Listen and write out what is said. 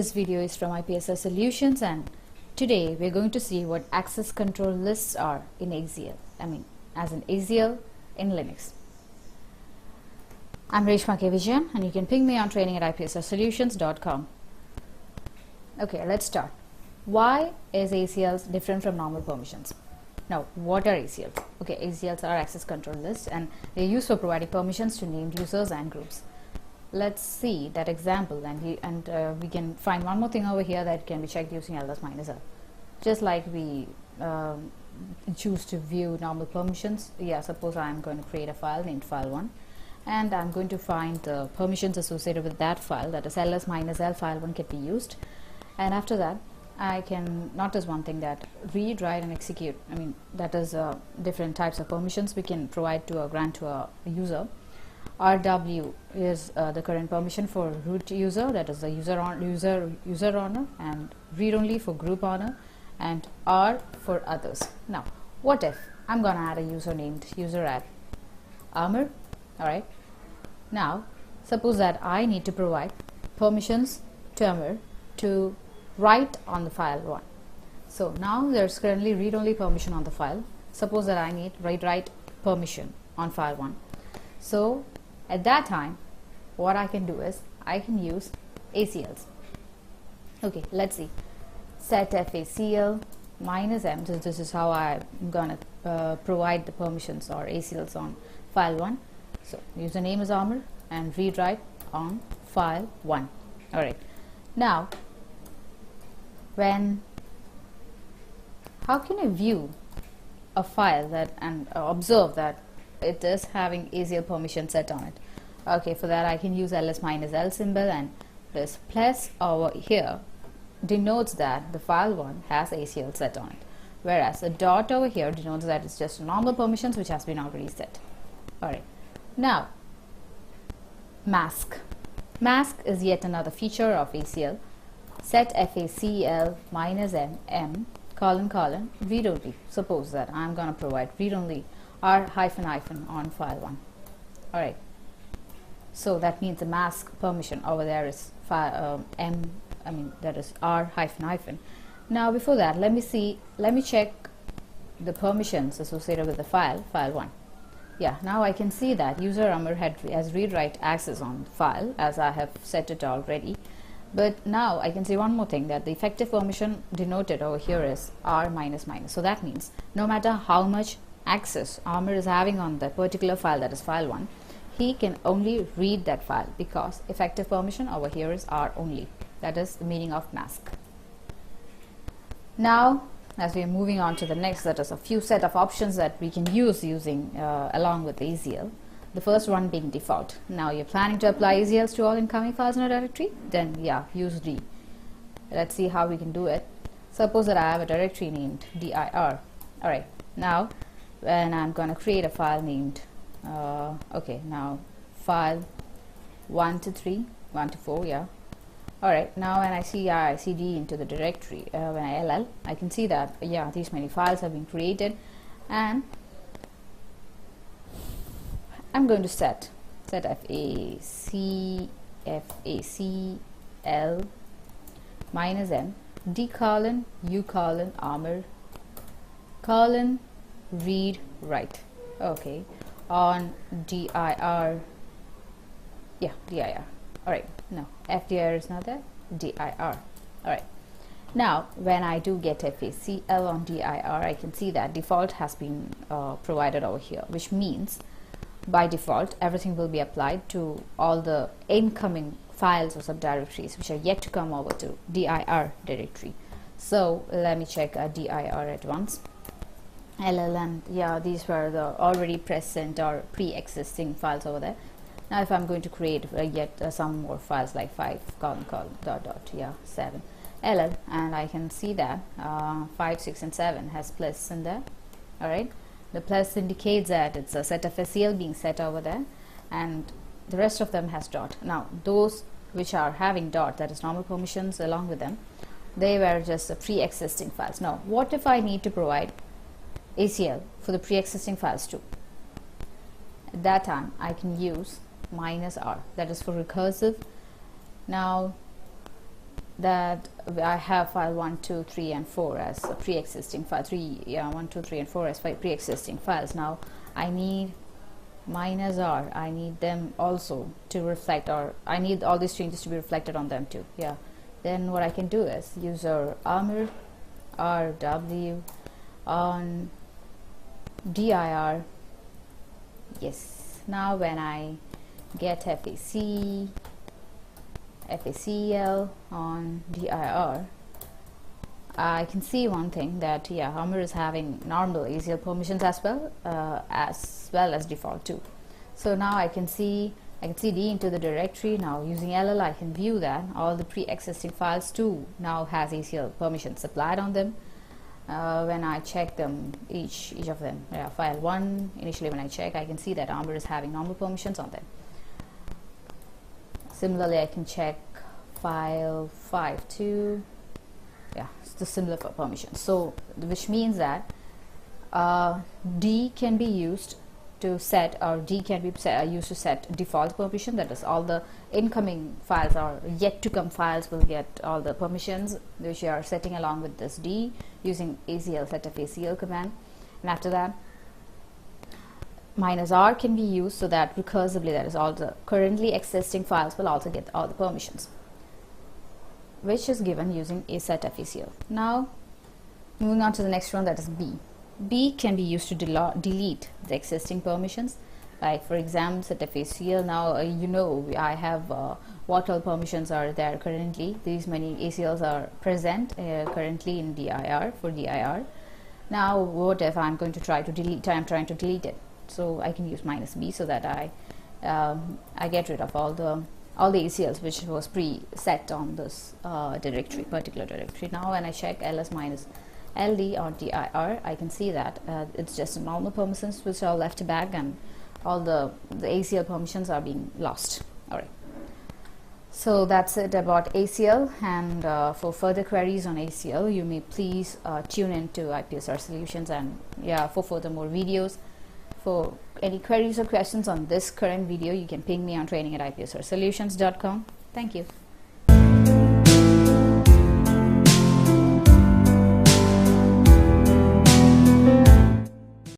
This video is from Ipsr Solutions, and today we're going to see what access control lists are in ACL. As an ACL in Linux. I'm Reshma K. Vijayan, and you can ping me on training at ipsrsolutions.com. Okay, let's start. Why is ACLs different from normal permissions? Now, what are ACLs? Okay, ACLs are access control lists, and they're used for providing permissions to named users and groups. Let's see that example, and we can find one more thing over here that can be checked using ls-l. Just like we choose to view normal permissions. Yeah, suppose I'm going to create a file named file1, and I'm going to find the permissions associated with that file, that is ls-l file1 can be used. And after that, I can notice one thing, that read, write and execute. That is different types of permissions we can provide to grant to a user. RW is the current permission for root user, that is the user owner, and read only for group owner, and R for others. Now, what if I'm going to add a user named user@armor? Alright. Now, suppose that I need to provide permissions to armor to write on the file 1. So now there's currently read only permission on the file. Suppose that I need write permission on file 1. So at that time, what I can do is I can use ACLs. Okay, let's see. Set FACL -m. So this is how I'm gonna provide the permissions or ACLs on file 1. So username is armor and read write on file 1. Alright. Now, how can I view a file that and observe that it is having ACL permission set on it? Okay, for that I can use ls-l symbol, and this plus over here denotes that the file 1 has ACL set on it, whereas the dot over here denotes that it's just normal permissions which has been already set. Alright, now mask is yet another feature of ACL. Set FACL -m read only. Suppose that I'm going to provide read only R -- on file 1. Alright, so that means the mask permission over there is that is R --. Now before that, let me check the permissions associated with the file 1. Yeah, now I can see that user armor has read write access on the file, as I have set it already. But now I can see one more thing, that the effective permission denoted over here is R --. So that means no matter how much access armor is having on the particular file, that is file 1, he can only read that file, because effective permission over here is R only. That is the meaning of mask. Now, as we are moving on to the next, that is a few set of options that we can use along with ACL. The first one being default. Now you're planning to apply ACLs to all incoming files in a directory, then yeah, use D. Let's see how we can do it. Suppose that I have a directory named dir. Alright, now when I'm going to create a file named now file 1 to 3, 1 to 4, yeah. Alright, now when I see D into the directory, when I ll, I can see that yeah, these many files have been created, and I'm going to set FACL -m d : u : armor : read write. Okay, on dir. Yeah, dir. Alright, no, fdir is not there, dir. Alright, now when I do get FACL on dir, I can see that default has been provided over here, which means by default everything will be applied to all the incoming files or subdirectories which are yet to come over to dir directory. So let me check dir at once. LL, and yeah, these were the already present or pre-existing files over there. Now if I'm going to create yet some more files like 5 : yeah, 7 LL, and I can see that 5, 6 and 7 has plus in there. Alright, the plus indicates that it's a set of ACL being set over there, and the rest of them has dot. Now those which are having dot, that is normal permissions along with them, they were just the pre-existing files. Now what if I need to provide ACL for the pre-existing files too? At that time I can use -r, that is for recursive. Now that I have file 1, 2, 3 and 4 as a pre-existing file 1, 2, 3 and 4 as pre-existing files. Now I need -r, I need them also to reflect, or I need all these changes to be reflected on them too. Yeah, then what I can do is user armor rw on dir. Yes, now when I get FACL on dir, I can see one thing, that yeah, Hummer is having normal ACL permissions as well as default too. So now I can see D into the directory. Now using LL I can view that all the pre-existing files too now has ACL permissions applied on them. When I check them, each of them, yeah, file 1 initially when I check, I can see that Armor is having normal permissions on them. Similarly, I can check file 5 too. Yeah, it's the similar for permissions. So which means that D can be used to set, or D can be used to set default permission. That is, all the incoming files or yet to come files will get all the permissions which you are setting along with this D using ACL setf ACL command. And after that, -r can be used so that recursively, that is, all the currently existing files will also get all the permissions, which is given using a setf ACL. Now moving on to the next one, that is B. B can be used to delete the existing permissions. Like for example, setf ACL. Now you know I have what all permissions are there currently. These many ACLs are present currently in dir, for dir. Now what if I'm going to try to delete? I'm trying to delete it. So I can use -b so that I get rid of all the ACLs which was pre-set on this particular directory. Now when I check ls-ld on dir, I can see that it's just normal permissions which are left back, and all the ACL permissions are being lost. Alright, so that's it about ACL, and for further queries on ACL you may please tune in to Ipsr Solutions, and yeah, for further more videos. For any queries or questions on this current video, you can ping me on training@ipsrsolutions.com. Thank you.